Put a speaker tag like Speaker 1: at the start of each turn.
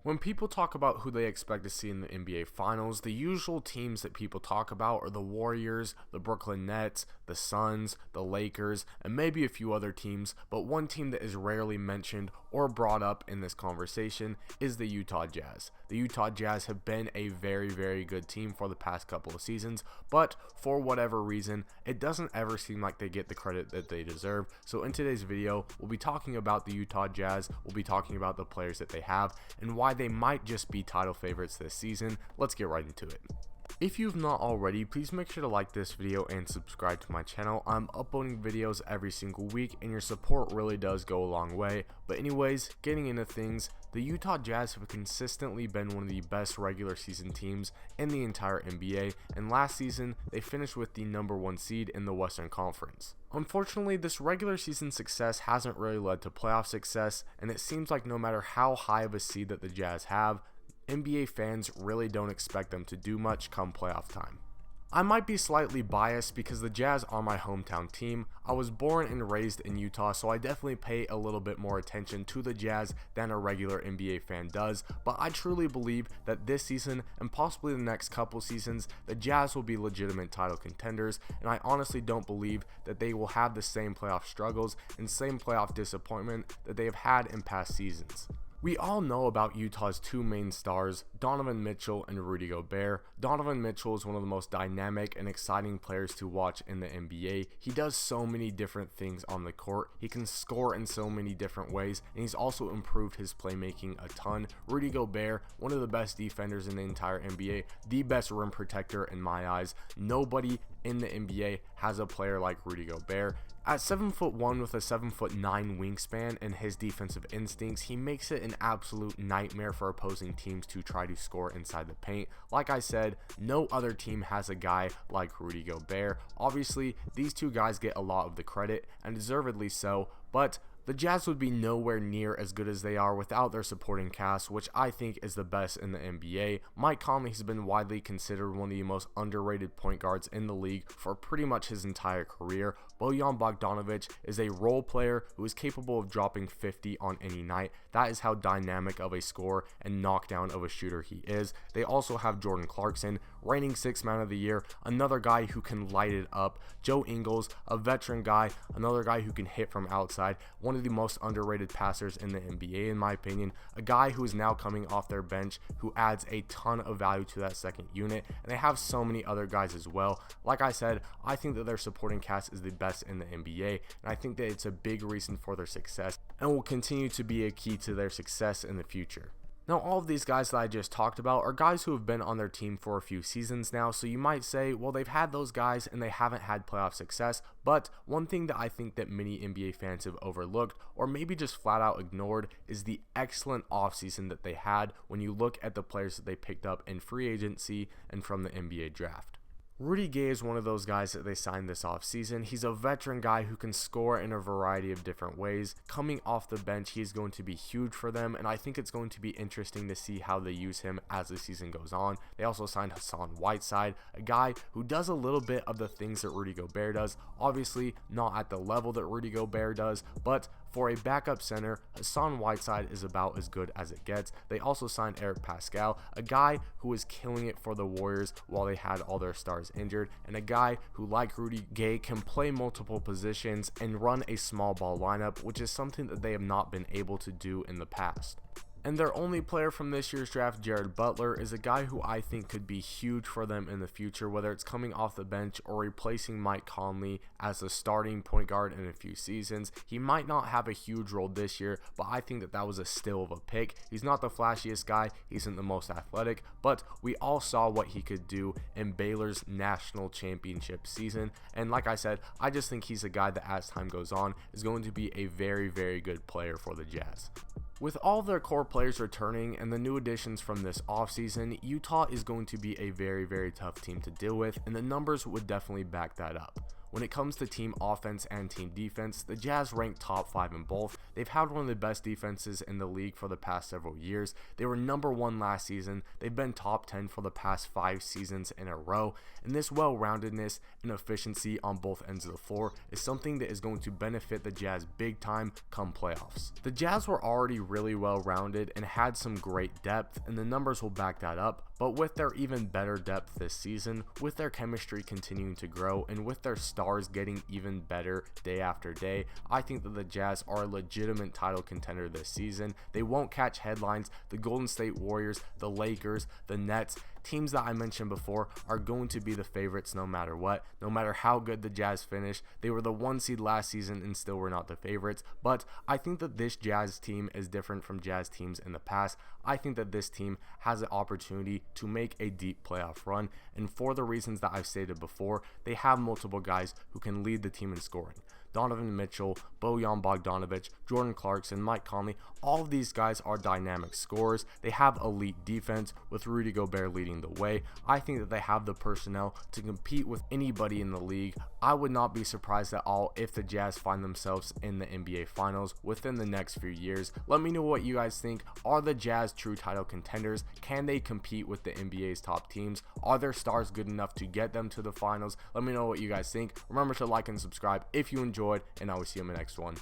Speaker 1: When people talk about who they expect to see in the NBA Finals, the usual teams that people talk about are the Warriors, the Brooklyn Nets, the Suns, the Lakers, and maybe a few other teams, but one team that is rarely mentioned or brought up in this conversation is the Utah Jazz. The Utah Jazz have been a very good team for the past couple of seasons, but for whatever reason, it doesn't ever seem like they get the credit that they deserve. So in today's video, we'll be talking about the Utah Jazz, we'll be talking about the players that they have, and why they might just be title favorites this season. Let's get right into it. If you've not already, please make sure to like this video and subscribe to my channel. I'm uploading videos every single week and your support really does go a long way. But anyways, getting into things, the Utah Jazz have consistently been one of the best regular season teams in the entire NBA, and last season they finished with the #1 seed in the Western Conference. Unfortunately, this regular season success hasn't really led to playoff success, and it seems like no matter how high of a seed that the Jazz have, NBA fans really don't expect them to do much come playoff time. I might be slightly biased because the Jazz are my hometown team. I was born and raised in Utah, so I definitely pay a little bit more attention to the Jazz than a regular NBA fan does, but I truly believe that this season and possibly the next couple seasons, the Jazz will be legitimate title contenders, and I honestly don't believe that they will have the same playoff struggles and same playoff disappointment that they have had in past seasons. We all know about Utah's two main stars, Donovan Mitchell and Rudy Gobert. Donovan Mitchell is one of the most dynamic and exciting players to watch in the NBA. He does so many different things on the court. He can score in so many different ways, and he's also improved his playmaking a ton. Rudy Gobert, one of the best defenders in the entire NBA, the best rim protector in my eyes. Nobody in the NBA has a player like Rudy Gobert. At 7'1" with a 7'9" wingspan and his defensive instincts, he makes it an absolute nightmare for opposing teams to try to score inside the paint. Like I said, no other team has a guy like Rudy Gobert. Obviously, these two guys get a lot of the credit, and deservedly so, but the Jazz would be nowhere near as good as they are without their supporting cast, which I think is the best in the NBA. Mike Conley has been widely considered one of the most underrated point guards in the league for pretty much his entire career. Bojan Bogdanovic is a role player who is capable of dropping 50 on any night. That is how dynamic of a scorer and knockdown of a shooter he is. They also have Jordan Clarkson, reigning 6th man of the year, another guy who can light it up. Joe Ingles, a veteran guy, another guy who can hit from outside, one of the most underrated passers in the NBA in my opinion, a guy who is now coming off their bench who adds a ton of value to that second unit, and they have so many other guys as well. Like I said, I think that their supporting cast is the best in the NBA, and I think that it's a big reason for their success and will continue to be a key to their success in the future. Now, all of these guys that I just talked about are guys who have been on their team for a few seasons now, so you might say, well, they've had those guys and they haven't had playoff success, but one thing that I think that many NBA fans have overlooked, or maybe just flat out ignored, is the excellent offseason that they had when you look at the players that they picked up in free agency and from the NBA draft. Rudy Gay is one of those guys that they signed this offseason. He's a veteran guy who can score in a variety of different ways. Coming off the bench, he's going to be huge for them, and I think it's going to be interesting to see how they use him as the season goes on. They also signed Hassan Whiteside, a guy who does a little bit of the things that Rudy Gobert does. Obviously, not at the level that Rudy Gobert does, but for a backup center, Hassan Whiteside is about as good as it gets. They also signed Pascal, a guy who was killing it for the Warriors while they had all their stars injured, and a guy who, like Rudy Gay, can play multiple positions and run a small ball lineup, which is something that they have not been able to do in the past. And their only player from this year's draft, Butler, is a guy who I think could be huge for them in the future, whether it's coming off the bench or replacing Mike Conley as a starting point guard in a few seasons. He might not have a huge role this year, but I think that that was a steal of a pick. He's not the flashiest guy, he isn't the most athletic, but we all saw what he could do in Baylor's national championship season. And like I said, I just think he's a guy that as time goes on is going to be a very good player for the Jazz. With all their core players returning and the new additions from this offseason, Utah is going to be a very tough team to deal with, and the numbers would definitely back that up. When it comes to team offense and team defense, the Jazz rank top 5 in both. They've had one of the best defenses in the league for the past several years. They were number 1 last season. They've been top 10 for the past 5 seasons in a row. And this well-roundedness and efficiency on both ends of the floor is something that is going to benefit the Jazz big time come playoffs. The Jazz were already really well-rounded and had some great depth, and the numbers will back that up. But with their even better depth this season, with their chemistry continuing to grow, and with their stars getting even better day after day, I think that the Jazz are a legitimate title contender this season. They won't catch headlines. The Golden State Warriors, the Lakers, the Nets, teams that I mentioned before are going to be the favorites no matter what. No matter how good the Jazz finish, they were the 1 seed last season and still were not the favorites. But I think that this Jazz team is different from Jazz teams in the past. I think that this team has an opportunity to make a deep playoff run, and for the reasons that I've stated before, they have multiple guys who can lead the team in scoring. Donovan Mitchell, Bojan Bogdanovic, Jordan Clarkson, Mike Conley, all of these guys are dynamic scorers. They have elite defense with Rudy Gobert leading the way. I think that they have the personnel to compete with anybody in the league. I would not be surprised at all if the Jazz find themselves in the NBA Finals within the next few years. Let me know what you guys think. Are the Jazz true title contenders? Can they compete with the NBA's top teams? Are their stars good enough to get them to the finals? Let me know what you guys think. Remember to like and subscribe if you enjoyed, and I will see you in the next one.